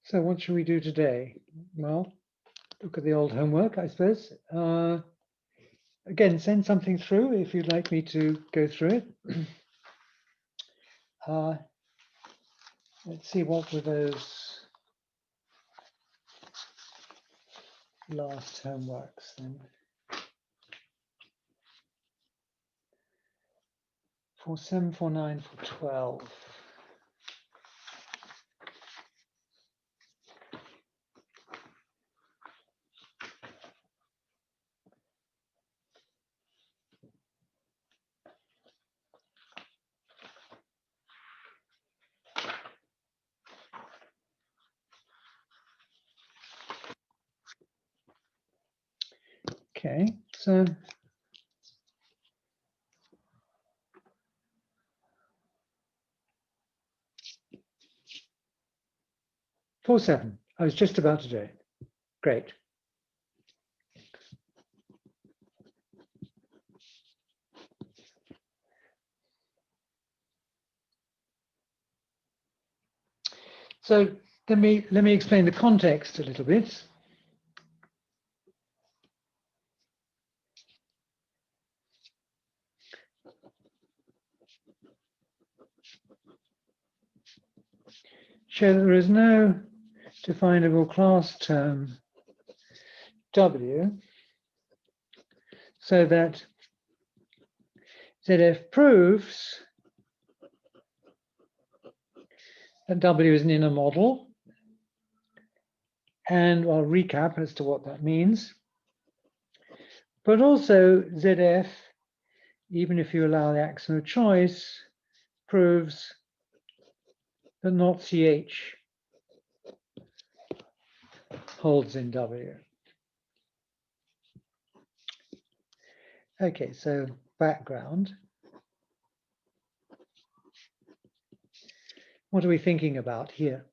So what should we do today? Well, look at the old homework, I suppose. Again, send something through if you'd like me to go through it. Let's see, what were those last homeworks then? 47, 49, 412. Okay, so four, 7. I was just about to do it. Great. So let me explain the context a little bit. Show that there is no definable class term W, so that ZF proves that W is an inner model. And I'll recap as to what that means. But also ZF, even if you allow the axiom of choice, proves that not CH holds in W. Okay, so background. What are we thinking about here?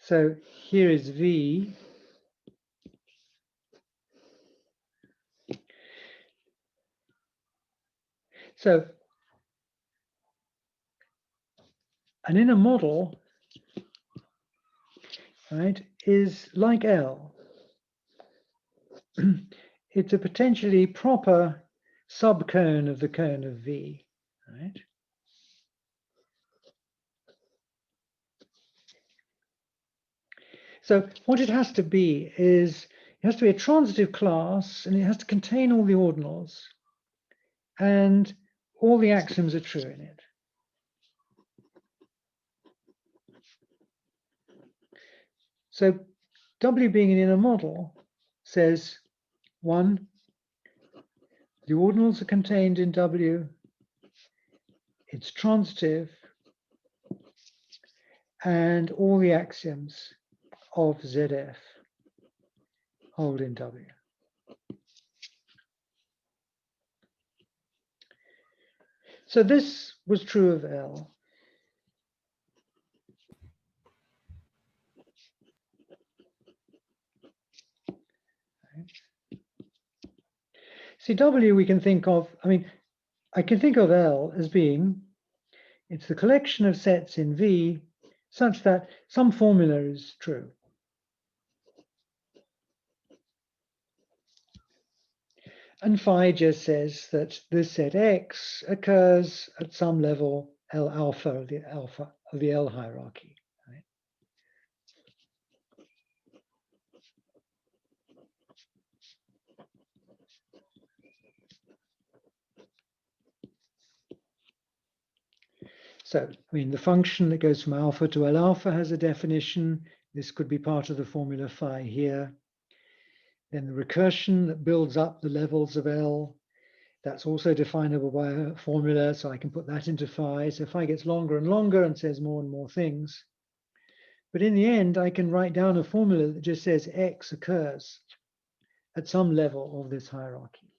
So here is V. So an inner model, right, is like L. It's a potentially proper subcone of the cone of V, right? So what it has to be is, it has to be a transitive class, and it has to contain all the ordinals, and all the axioms are true in it. So W being an inner model says, 1, the ordinals are contained in W, it's transitive, and all the axioms of ZF hold in W. So this was true of L. See, W we can think of, I can think of L as being, it's the collection of sets in V such that some formula is true. And phi just says that this set X occurs at some level L alpha of the L hierarchy. Right? So, the function that goes from alpha to L alpha has a definition. This could be part of the formula phi here. Then the recursion that builds up the levels of L, that's also definable by a formula, so I can put that into phi. So phi gets longer and longer and says more and more things. But in the end, I can write down a formula that just says X occurs at some level of this hierarchy.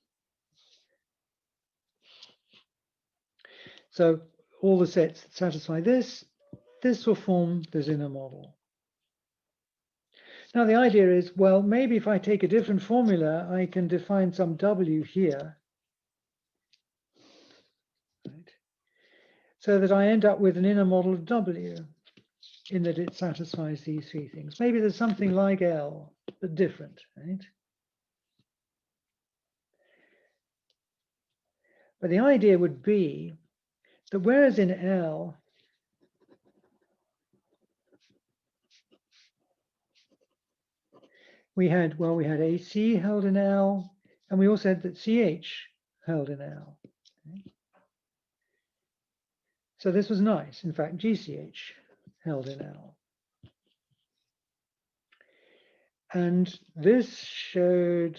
So all the sets that satisfy this will form this inner model. Now the idea is, well, maybe if I take a different formula, I can define some W here. Right? so that I end up with an inner model of W in that it satisfies these three things. Maybe there's something like L, but different, right? But the idea would be that whereas in L, we had AC held in L, and we also had that CH held in L. Okay. So this was nice. In fact, GCH held in L. And this showed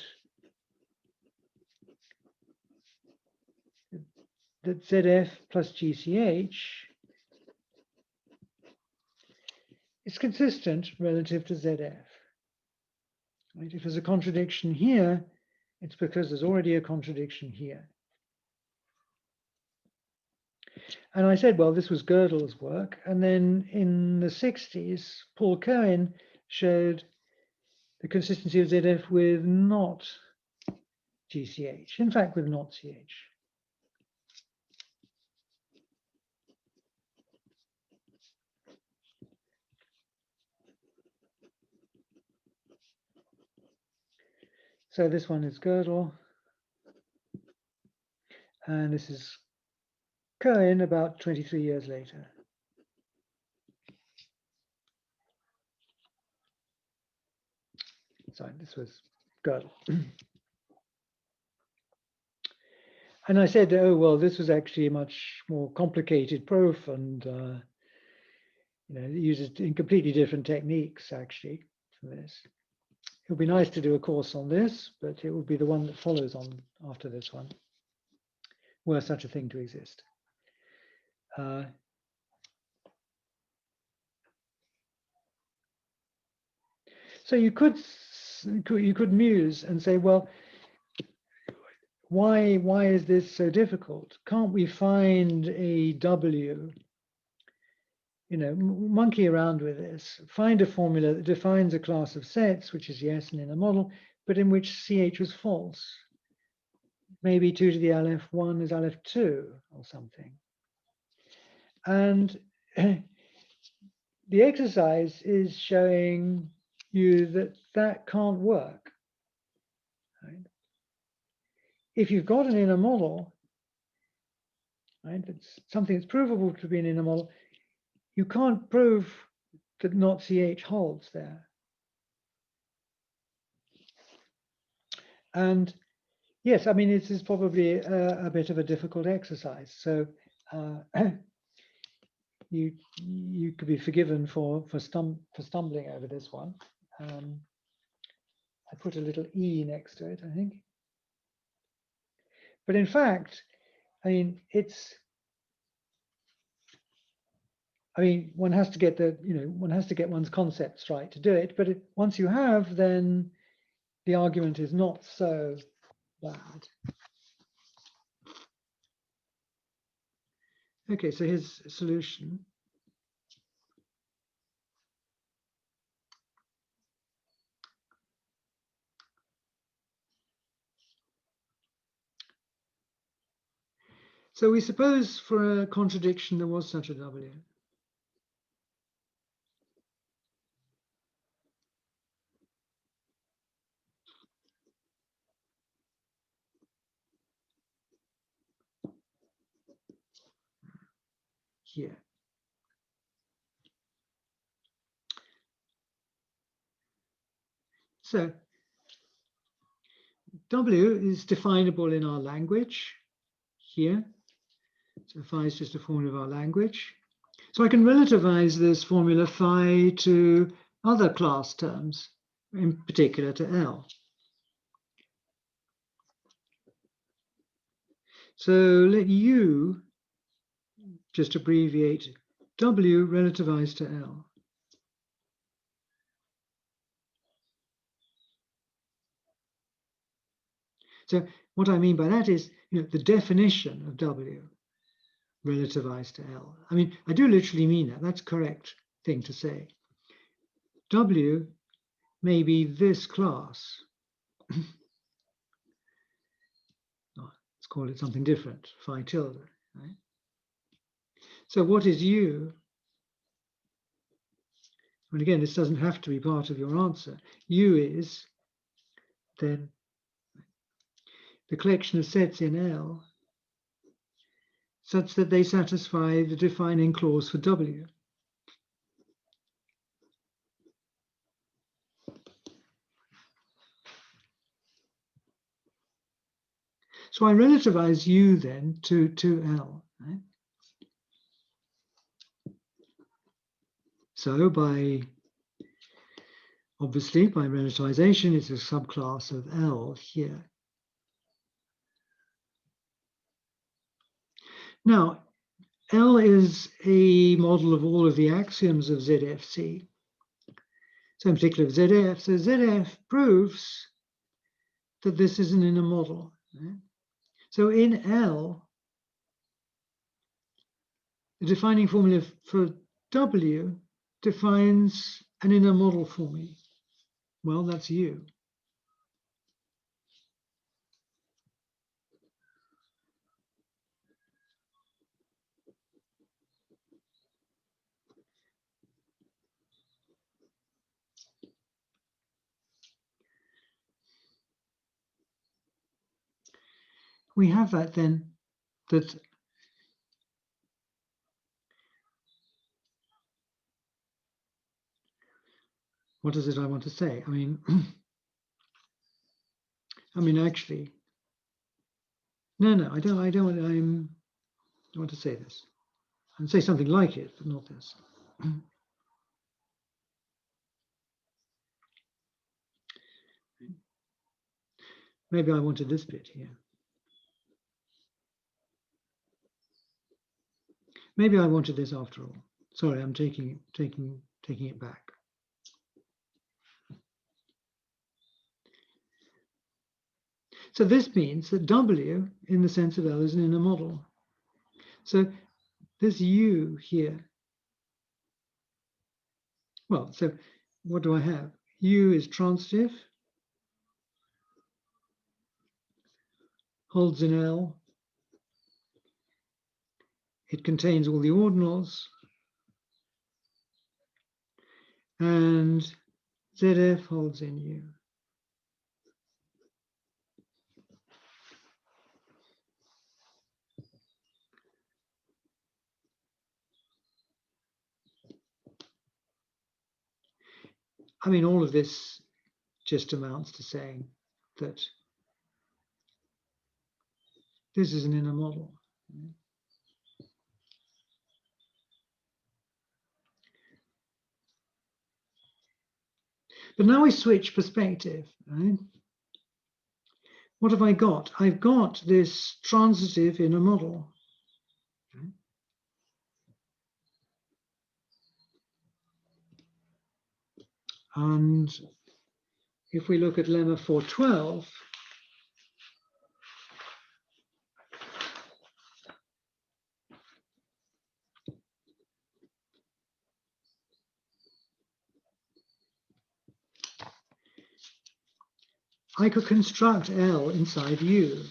that ZF plus GCH is consistent relative to ZF. Right? If there's a contradiction here, it's because there's already a contradiction here. And I said, well, this was Gödel's work. And then in the 60s, Paul Cohen showed the consistency of ZF with not GCH, in fact, with not CH. So this one is Gödel, and this is Cohen about 23 years later. Sorry, this was Gödel. And I said, oh, well, this was actually a much more complicated proof, and it uses completely different techniques, actually, for this. It would be nice to do a course on this, but it would be the one that follows on after this one, were such a thing to exist. So you could muse and say, well, why is this so difficult? Can't we find a W? Monkey around with this. Find a formula that defines a class of sets, which is yes and in a model, but in which CH was false. Maybe 2 to the Aleph 1 is Aleph 2 or something. And the exercise is showing you that that can't work. Right? If you've got an inner model, right, that's something that's provable to be an inner model, you can't prove that not CH holds there. And yes, I mean, this is probably a bit of a difficult exercise. So you could be forgiven for stumbling over this one. I put a little E next to it, I think. But in fact, one has to get one has to get one's concepts right to do it. But once you have, then the argument is not so bad. Okay, so here's a solution. So we suppose for a contradiction there was such a W. Here. So W is definable in our language here. So phi is just a formula of our language. So I can relativize this formula phi to other class terms, in particular to L. So let U just abbreviate W relativized to L. So what I mean by that is, the definition of W relativized to L. I mean, I do literally mean that. That's a correct thing to say. W may be this class. Let's call it something different, phi tilde, right? So what is U? And again, this doesn't have to be part of your answer. U is then the collection of sets in L such that they satisfy the defining clause for W. So I relativize U then to L. Right? So obviously by relativization, it's a subclass of L here. Now, L is a model of all of the axioms of ZFC. So in particular of ZF. So ZF proves that this is an inner model. Right? So in L, the defining formula for W defines an inner model for me. Well, that's U. We have that then, that what is it I want to say? I mean, actually, no, I don't want to say this. I say something like it, but not this. Maybe I wanted this bit here. Maybe I wanted this after all. Sorry, I'm taking it back. So this means that W, in the sense of L, is an inner model. So this U here, well, so what do I have? U is transitive, holds in L. It contains all the ordinals. And ZF holds in U. I mean, all of this just amounts to saying that this is an inner model. But now we switch perspective, right? What have I got? I've got this transitive inner model. Right? And if we look at lemma 412, I could construct L inside U.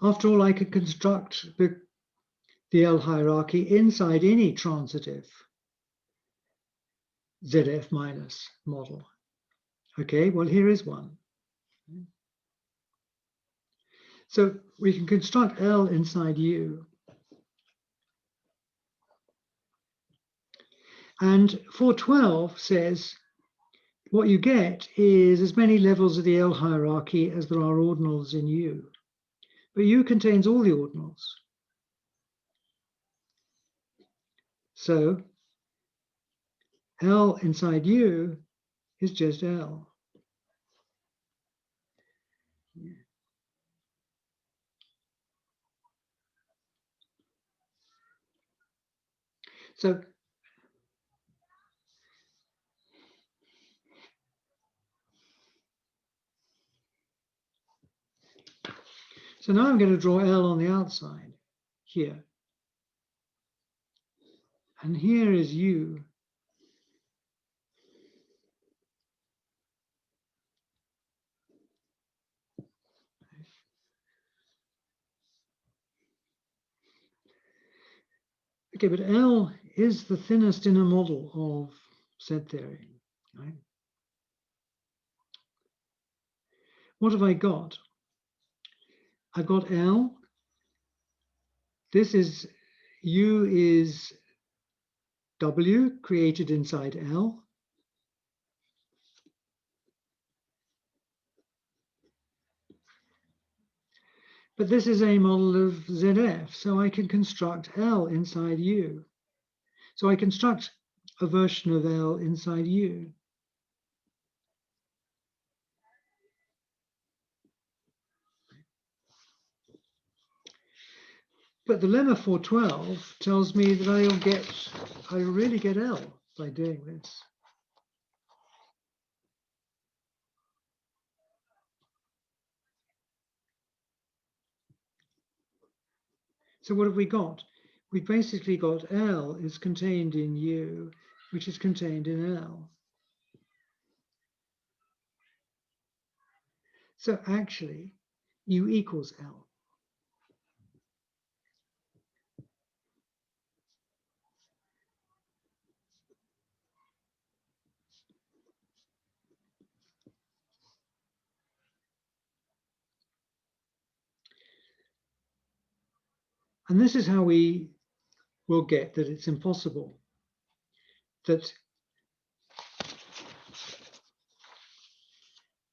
After all, I could construct the L hierarchy inside any transitive ZF minus model. Okay, well, here is one. So we can construct L inside U. And 412 says what you get is as many levels of the L hierarchy as there are ordinals in U. But U contains all the ordinals. So L inside U is just L. So now I'm going to draw L on the outside here. And here is U. Okay, but L is the thinnest inner model of set theory, right? What have I got? I've got L. This is U is W created inside L. But this is a model of ZF, so I can construct L inside U. So I construct a version of L inside U. But the lemma 412 tells me that I really get L by doing this. So what have we got? We've basically got L is contained in U, which is contained in L. So actually, U equals L. And this is how we will get that it's impossible that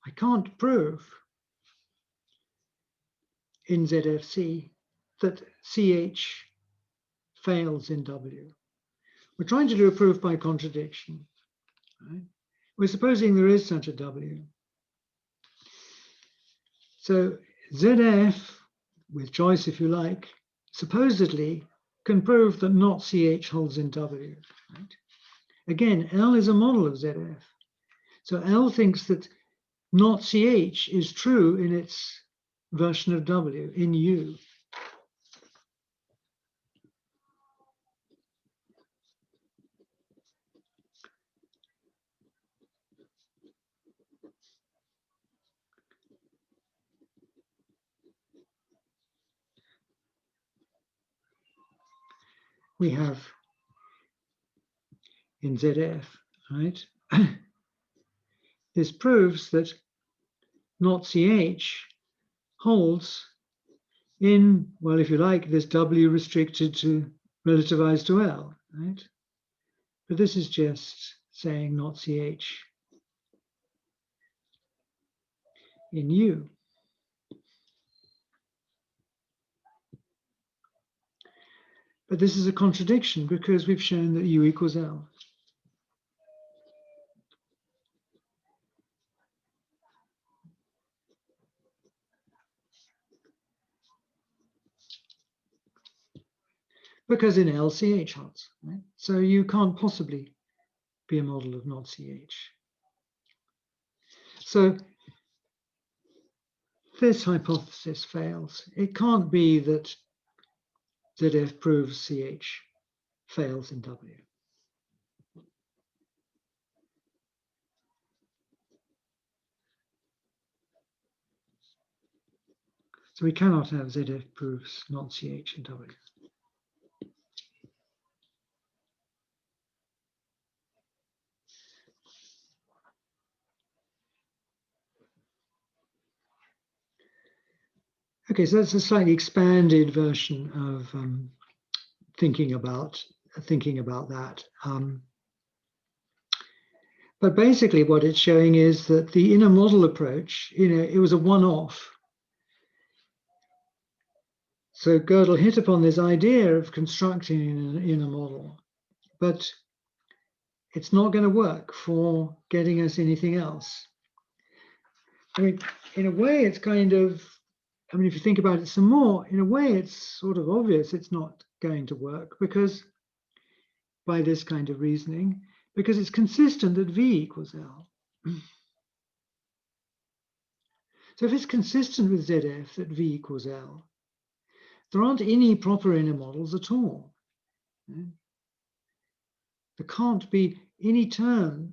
I can't prove in ZFC that CH fails in W. We're trying to do a proof by contradiction. Right? We're supposing there is such a W. So ZF, with choice if you like, supposedly can prove that not CH holds in W. Right? Again, L is a model of ZF. So L thinks that not CH is true in its version of W in U. We have in ZF, right? This proves that not CH holds in, well, if you like, this W restricted to relativized to L, right? But this is just saying not CH in U. But this is a contradiction because we've shown that U equals L. Because in L, CH holds, right? So you can't possibly be a model of not CH. So this hypothesis fails. It can't be that ZF proves CH fails in W. So we cannot have ZF proves not CH in W. Okay, so that's a slightly expanded version of thinking about that. But basically what it's showing is that the inner model approach, it was a one-off. So Gödel hit upon this idea of constructing an inner model, but it's not going to work for getting us anything else. I mean, in a way, it's kind of, I mean, if you think about it some more, in a way, it's sort of obvious it's not going to work because by this kind of reasoning, because it's consistent that V equals L. So if it's consistent with ZF that V equals L, there aren't any proper inner models at all. there can't be any term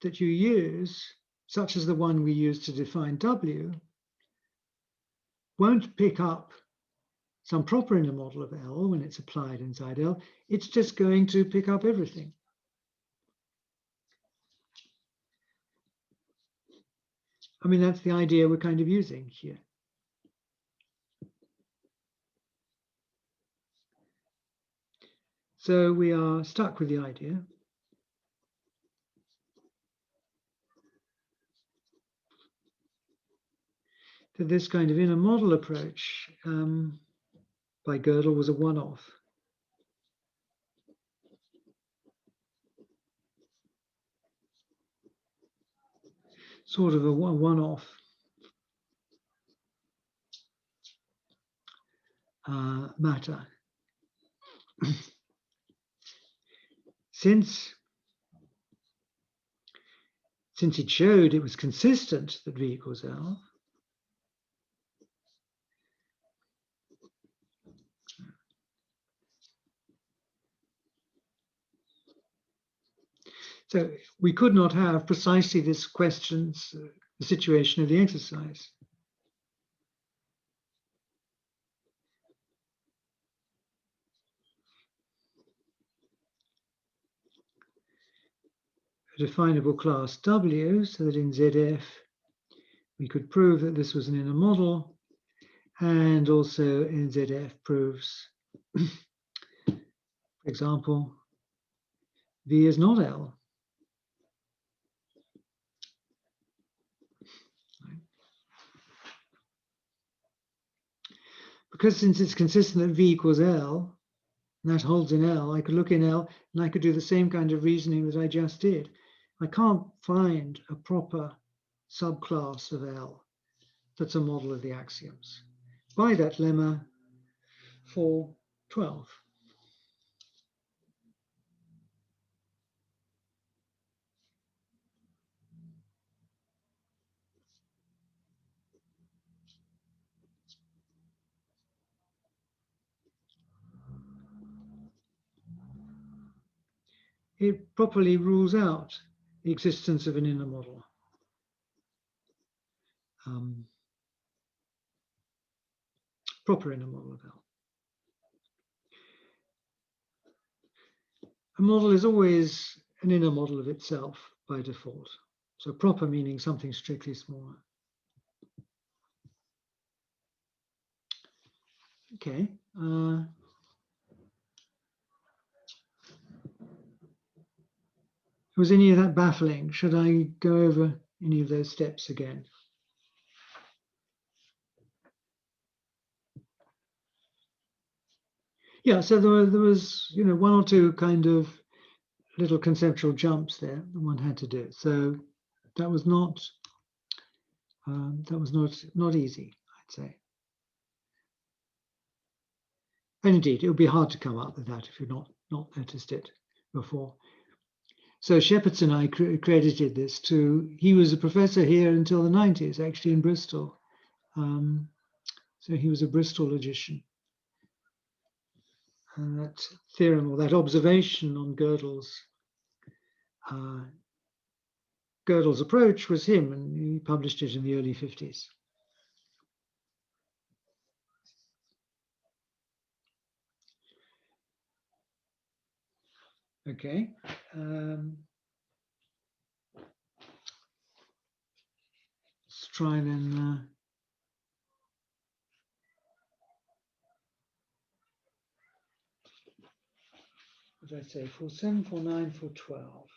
that you use, such as the one we use to define W, won't pick up some proper inner model of L when it's applied inside L. It's just going to pick up everything. I mean, that's the idea we're kind of using here. So we are stuck with the idea that this kind of inner model approach by Gödel was a one-off. Sort of a one-off matter. Since it showed it was consistent that V equals L, so we could not have precisely this question's the situation of the exercise. A definable class W, so that in ZF we could prove that this was an inner model, and also in ZF proves, for example, V is not L. Because since it's consistent that V equals L, and that holds in L, I could look in L and I could do the same kind of reasoning that I just did. I can't find a proper subclass of L that's a model of the axioms by that lemma 4.12. It properly rules out the existence of an inner model. Proper inner model of L. A model is always an inner model of itself by default. So proper meaning something strictly smaller. Okay. Was any of that baffling? Should I go over any of those steps again? Yeah, so there was, one or two kind of little conceptual jumps there that one had to do. So that was not easy, I'd say. And indeed, it would be hard to come up with that if you've not noticed it before. So Shepherdson and I credited this to, he was a professor here until the 90s, actually in Bristol. So he was a Bristol logician. And that theorem or that observation on Gödel's approach was him, and he published it in the early 50s. Okay. Let's try then. What did I say? 4.7, 4.9, 4.12.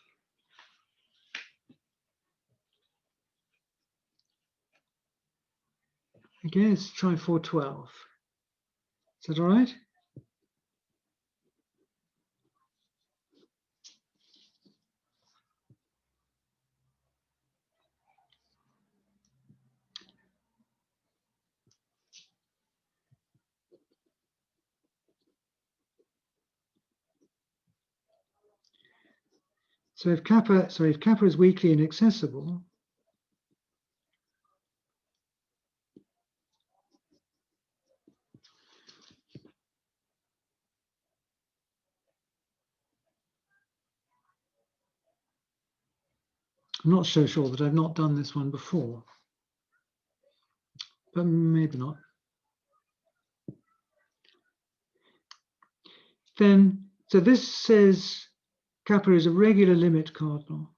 Okay, let's try 4.12. Is that all right? So if kappa is weakly inaccessible, I'm not so sure that I've not done this one before, but maybe not. Then, so this says kappa is a regular limit cardinal.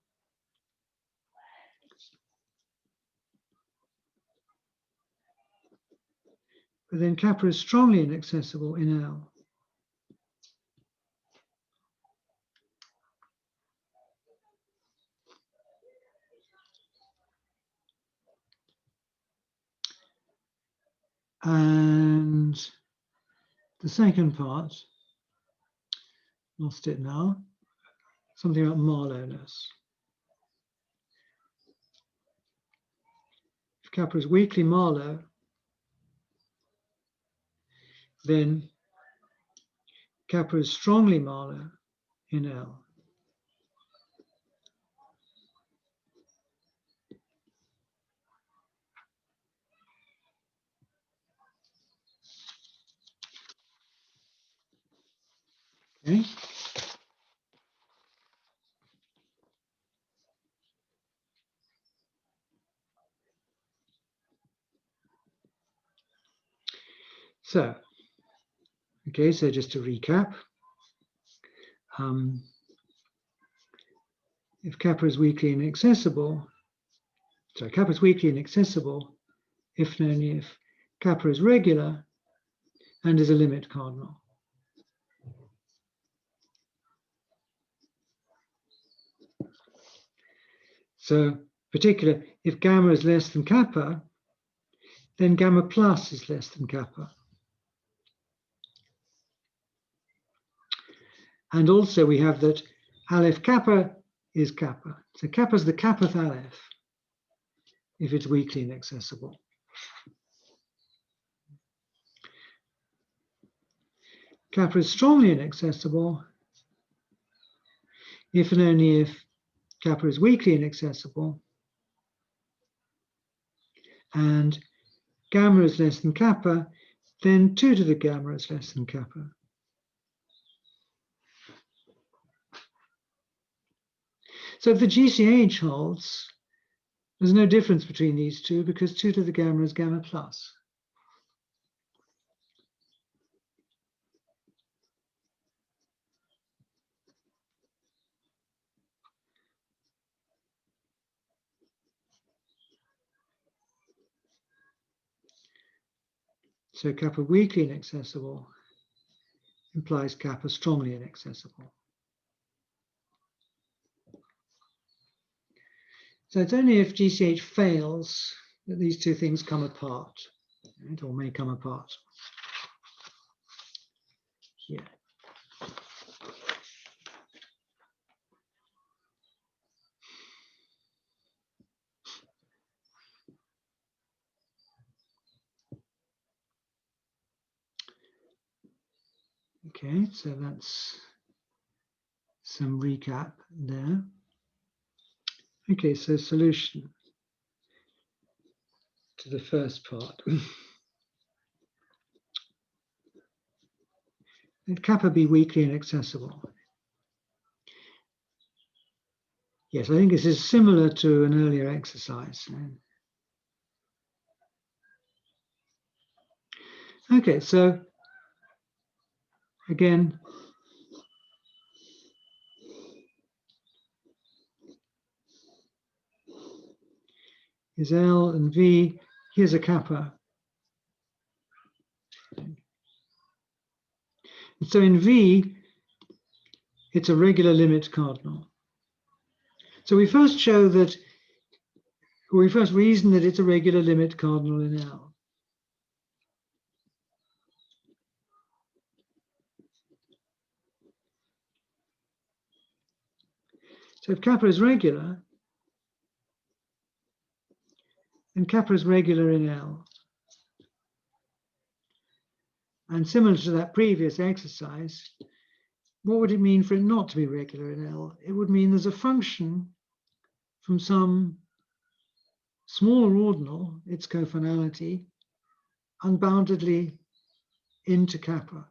But then kappa is strongly inaccessible in L. And the second part, lost it now, something about Marlowness. If kappa is weakly Marlow, then kappa is strongly Marlow in L. Okay. So, okay, so just to recap, if kappa is weakly inaccessible, so kappa is weakly inaccessible if and only if kappa is regular and is a limit cardinal. So, particular, if gamma is less than kappa, then gamma plus is less than kappa. And also we have that Aleph kappa is kappa. So kappa is the kappath Aleph if it's weakly inaccessible. Kappa is strongly inaccessible if and only if kappa is weakly inaccessible and gamma is less than kappa, then 2 to the gamma is less than kappa. So if the GCH holds, there's no difference between these two because 2 to the gamma is gamma plus. So kappa weakly inaccessible implies kappa strongly inaccessible. So it's only if GCH fails that these two things come apart, right, or may come apart. Here. Okay, so that's some recap there. Okay, so solution to the first part. Let kappa be weakly inaccessible. Yes, I think this is similar to an earlier exercise. Okay, so again, is L and V, here's a kappa. And so in V, it's a regular limit cardinal. So we first show that, or we first reason that it's a regular limit cardinal in L. So if kappa is regular, then kappa is regular in L. And similar to that previous exercise, what would it mean for it not to be regular in L? It would mean there's a function from some smaller ordinal, its cofinality, unboundedly into kappa.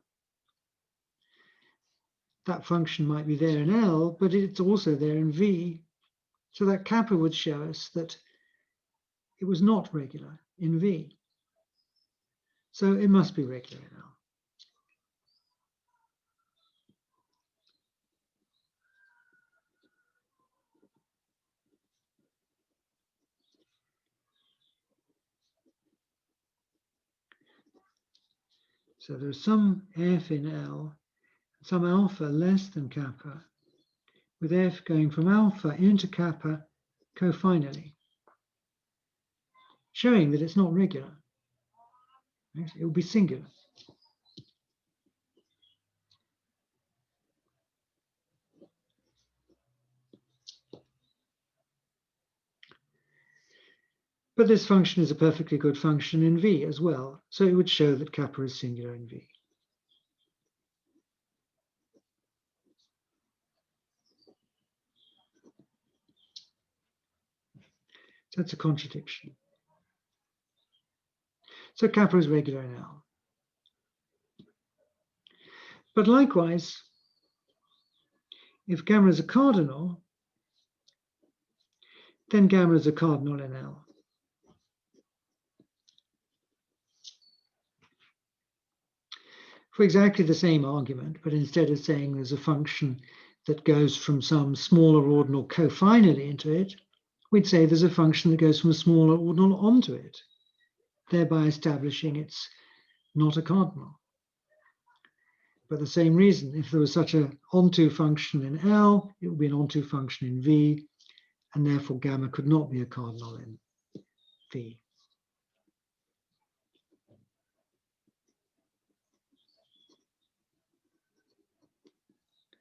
That function might be there in L, but it's also there in V. So that kappa would show us that it was not regular in V. So it must be regular in L. So there's some F in L, some alpha less than kappa, with F going from alpha into kappa cofinally, showing that it's not regular. Right? It will be singular. But this function is a perfectly good function in V as well, so it would show that kappa is singular in V. So that's a contradiction. So kappa is regular in L. But likewise, if gamma is a cardinal, then gamma is a cardinal in L. For exactly the same argument, but instead of saying there's a function that goes from some smaller ordinal cofinally into it, we'd say there's a function that goes from a smaller ordinal onto it, thereby establishing it's not a cardinal. For the same reason, if there was such an onto function in L, it would be an onto function in V, and therefore gamma could not be a cardinal in V.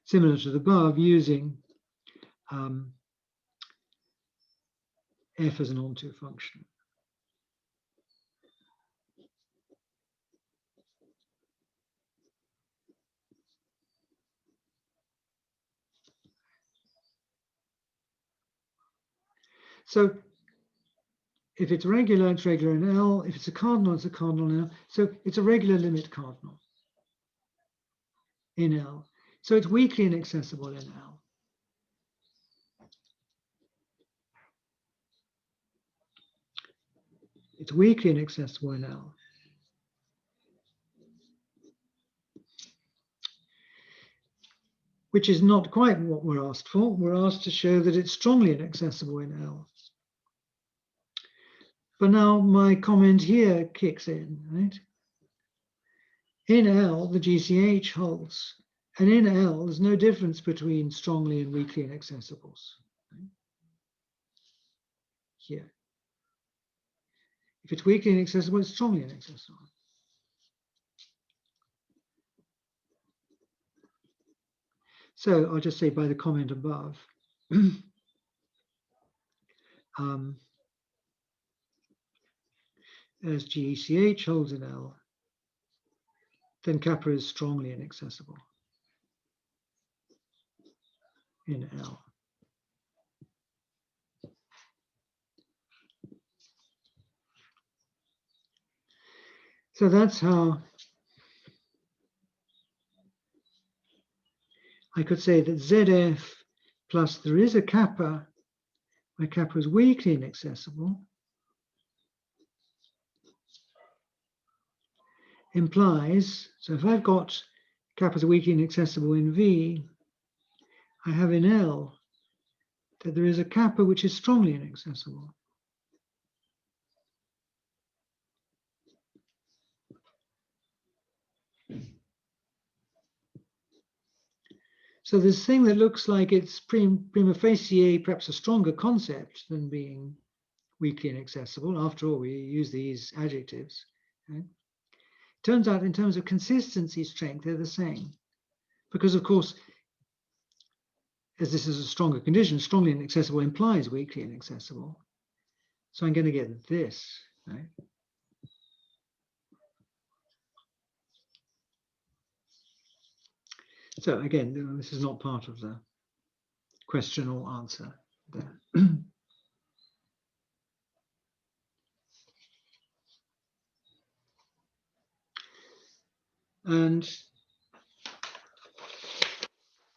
Similar to the above, using F as an onto function. So if it's regular in L. If it's a cardinal, it's a cardinal in L. So it's a regular limit cardinal in L. So it's weakly inaccessible in L. It's weakly inaccessible in L. Which is not quite what we're asked for. We're asked to show that it's strongly inaccessible in L. But now my comment here kicks in, right? In L, the GCH holds. And in L, there's no difference between strongly and weakly inaccessibles. Right? Here. If it's weakly inaccessible, it's strongly inaccessible. So I'll just say by the comment above, as GCH holds in L, then kappa is strongly inaccessible in L. So that's how I could say that ZF plus there is a kappa, where kappa is weakly inaccessible, implies, so if I've got kappa is weakly inaccessible in V, I have in L that there is a kappa which is strongly inaccessible. So this thing that looks like it's prima facie perhaps a stronger concept than being weakly inaccessible. After all, we use these adjectives. Right? Turns out in terms of consistency strength, they're the same. Because of course, as this is a stronger condition, strongly inaccessible implies weakly inaccessible. So I'm going to get this, right? So again, this is not part of the question or answer there. And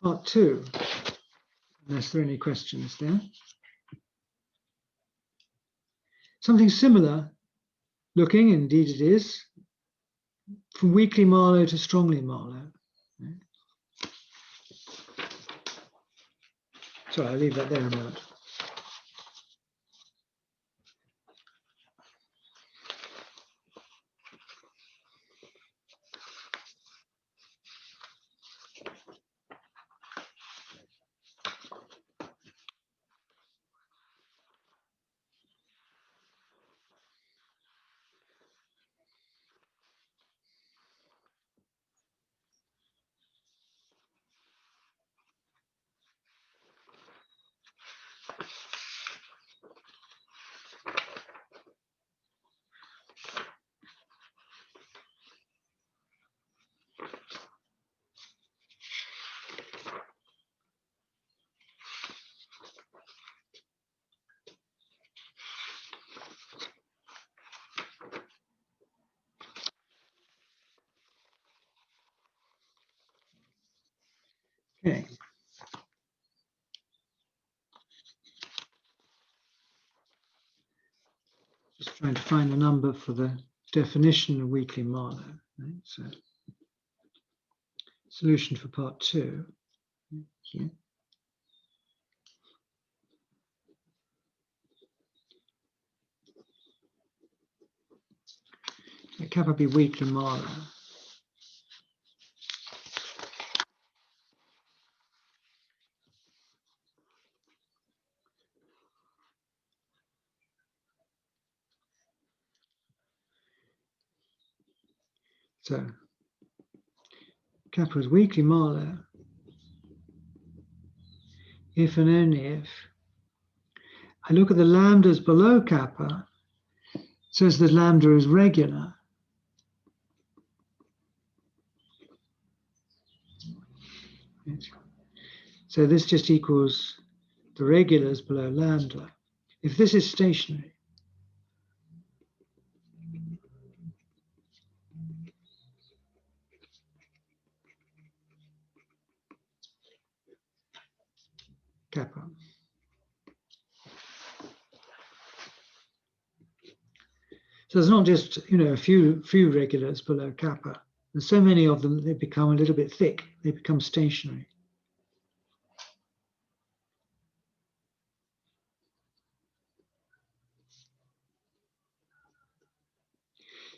part two, unless there are any questions there. something similar looking, indeed it is, from weakly Marlow to strongly Marlow. Sorry, I'll leave that there a moment. Okay. Just trying to find a number for the definition of weakly Marlow. Right? So, solution for part 2. Here. Kappa be weakly Marlow. So kappa is weakly Marlow if and only if I look at the lambdas below kappa, says that lambda is regular. So this just equals the regulars below lambda. If this is stationary, kappa. So it's not just, a few regulars below kappa. There's so many of them, they become a little bit thick. They become stationary.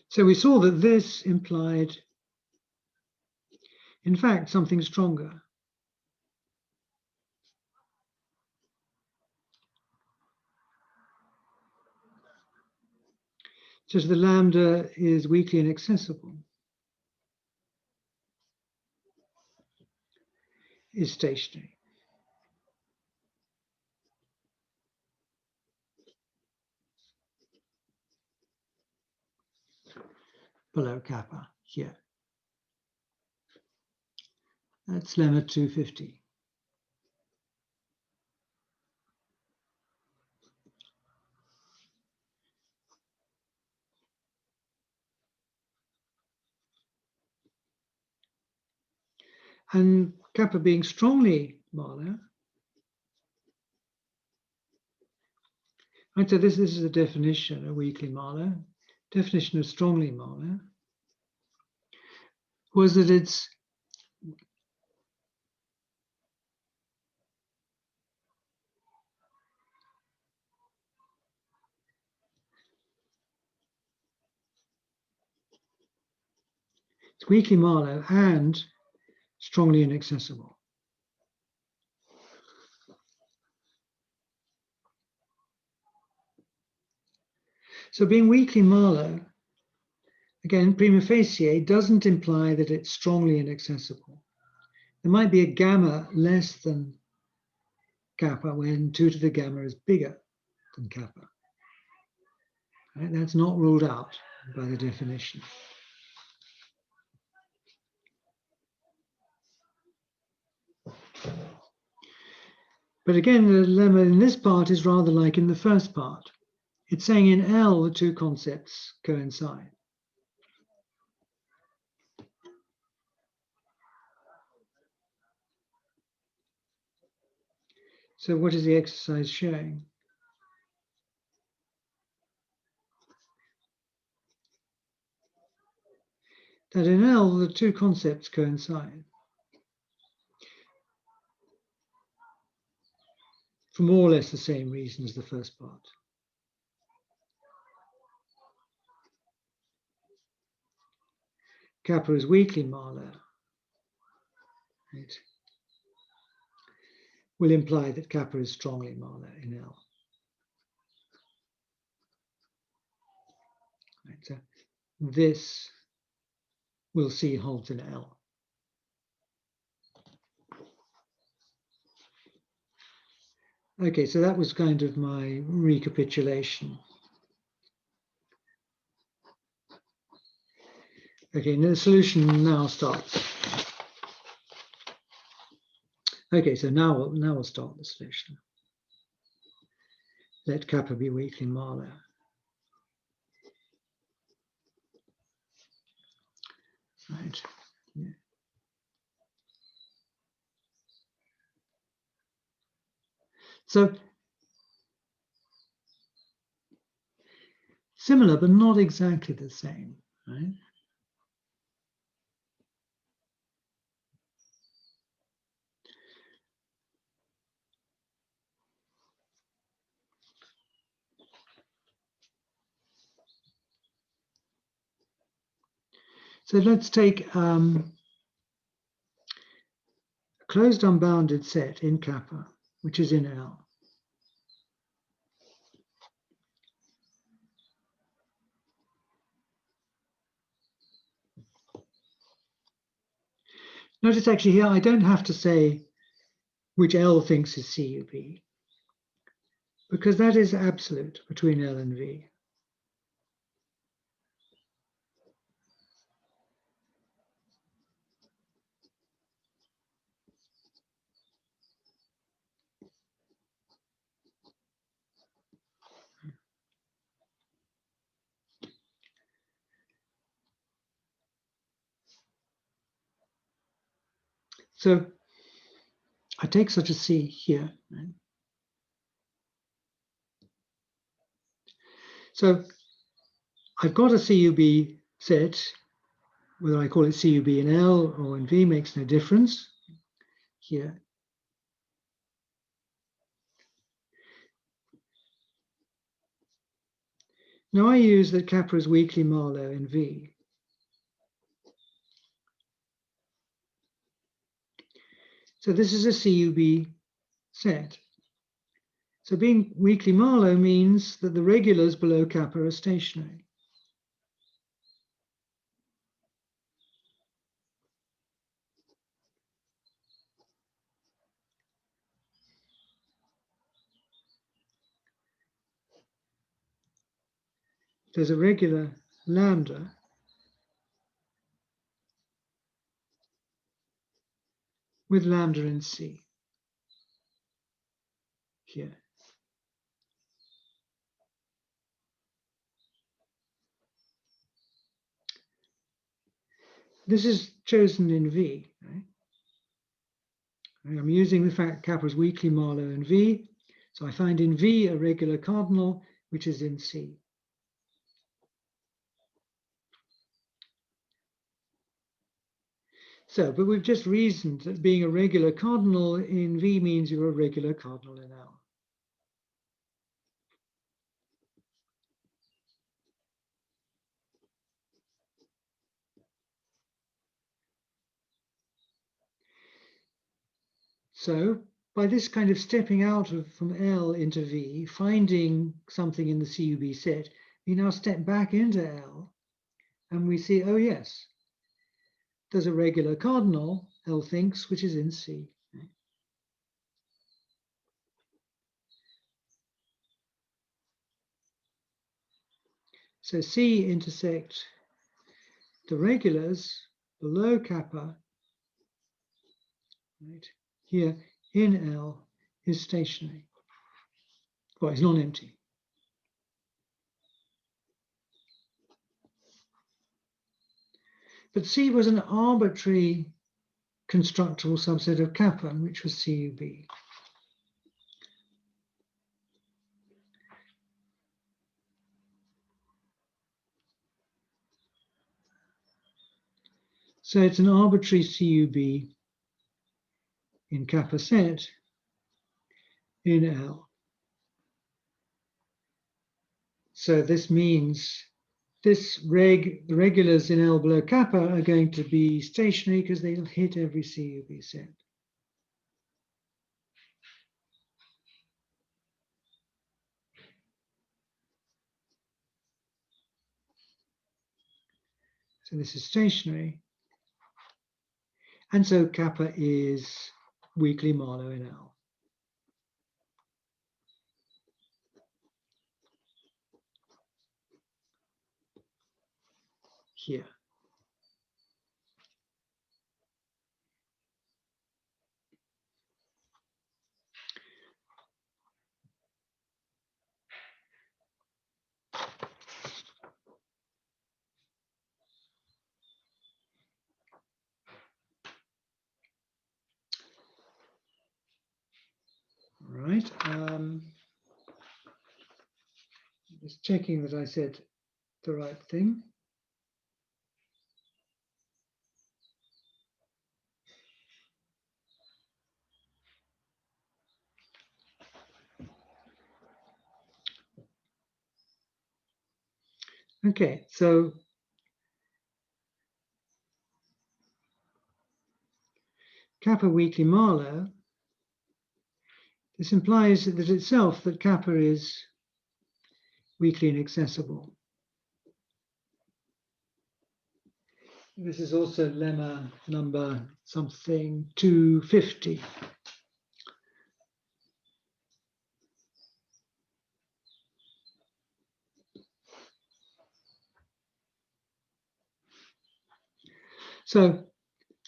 So we saw that this implied, in fact, something stronger. So the lambda is weakly inaccessible, is stationary. Below kappa here. That's lemma 250. And kappa being strongly Marlow. Right, so this is the definition of weakly Marlow. Definition of strongly Marlow was that it's weakly Marlow and strongly inaccessible. So being weakly Marlow, again, prima facie, doesn't imply that it's strongly inaccessible. There might be a gamma less than kappa when 2 to the gamma is bigger than kappa. Right? That's not ruled out by the definition. But again, the lemma in this part is rather like in the first part. It's saying in L, the two concepts coincide. So what is the exercise showing? that in L, the two concepts coincide for more or less the same reason as the first part. Kappa is weakly Marlow, right? Will imply that kappa is strongly Marlow in L. Right, so this we'll see holds in L. Okay, so that was kind of my recapitulation. Okay, now the solution now starts. Okay, so now we'll start the solution. Let kappa be weakly Marlow. Right. Yeah. So similar, but not exactly the same, right? So let's take a closed unbounded set in kappa, which is in L. Notice actually here, I don't have to say which L thinks is CUB, because that is absolute between L and V. So I take such a C here, right? So I've got a CUB set, whether I call it CUB in L or in V makes no difference here. Now I use that kappa is weakly Marlow in V. So this is a CUB set. So being weakly Marlow means that the regulars below kappa are stationary. There's a regular lambda with lambda in C here. This is chosen in V, right? I'm using the fact kappa is weakly Marlow in V. So I find in V a regular cardinal, which is in C. So, but we've just reasoned that being a regular cardinal in V means you're a regular cardinal in L. So by this kind of stepping out from L into V, finding something in the CUB set, we now step back into L and we see, oh yes, there's a regular cardinal, L thinks, which is in C. So C intersect the regulars below kappa, right, here in L is stationary. Well, it's non-empty. But C was an arbitrary constructible subset of kappa, which was CUB. So it's an arbitrary CUB in kappa set in L. So this means the regulars in L below kappa are going to be stationary because they'll hit every CUB set. So this is stationary. And so kappa is weakly Marlow in L. Here. All right. Just checking that I said the right thing. Okay, so kappa weakly Marlow, this implies that itself that kappa is weakly inaccessible. This is also lemma number something 250. So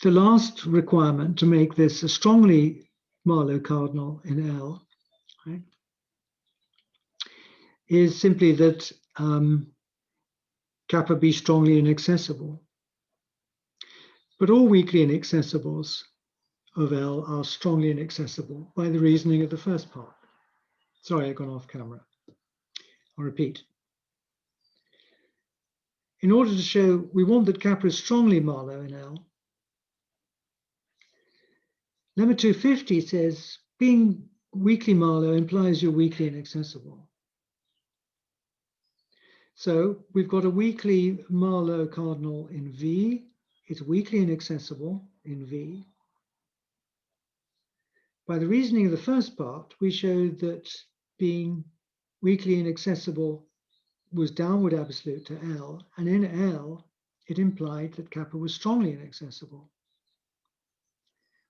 the last requirement to make this a strongly Marlow cardinal in L, right, is simply that kappa be strongly inaccessible. But all weakly inaccessibles of L are strongly inaccessible by the reasoning of the first part. Sorry, I've gone off camera. I'll repeat. In order to show we want that kappa is strongly Marlow in L, lemma 250 says being weakly Marlow implies you're weakly inaccessible. So we've got a weakly Marlow cardinal in V. It's weakly inaccessible in V. By the reasoning of the first part, we showed that being weakly inaccessible was downward absolute to L, and in L, it implied that kappa was strongly inaccessible.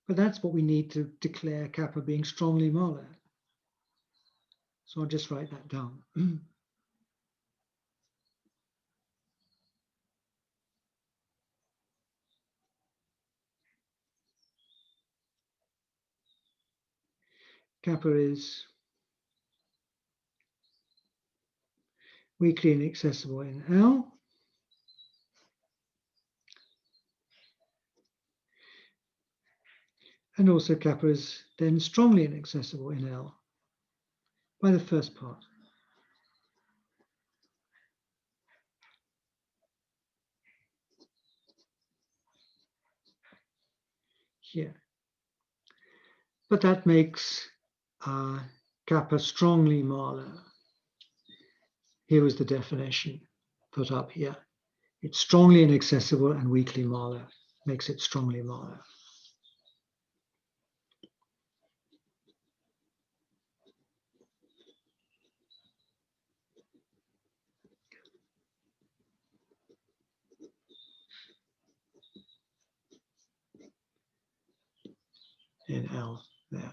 But that's what we need to declare kappa being strongly Marlow. So I'll just write that down. Kappa is weakly inaccessible in L. And also kappa is then strongly inaccessible in L by the first part. Here. But that makes kappa strongly Marlow. Here was the definition put up here. It's strongly inaccessible and weakly Marlow. Makes it strongly Marlow. In L there.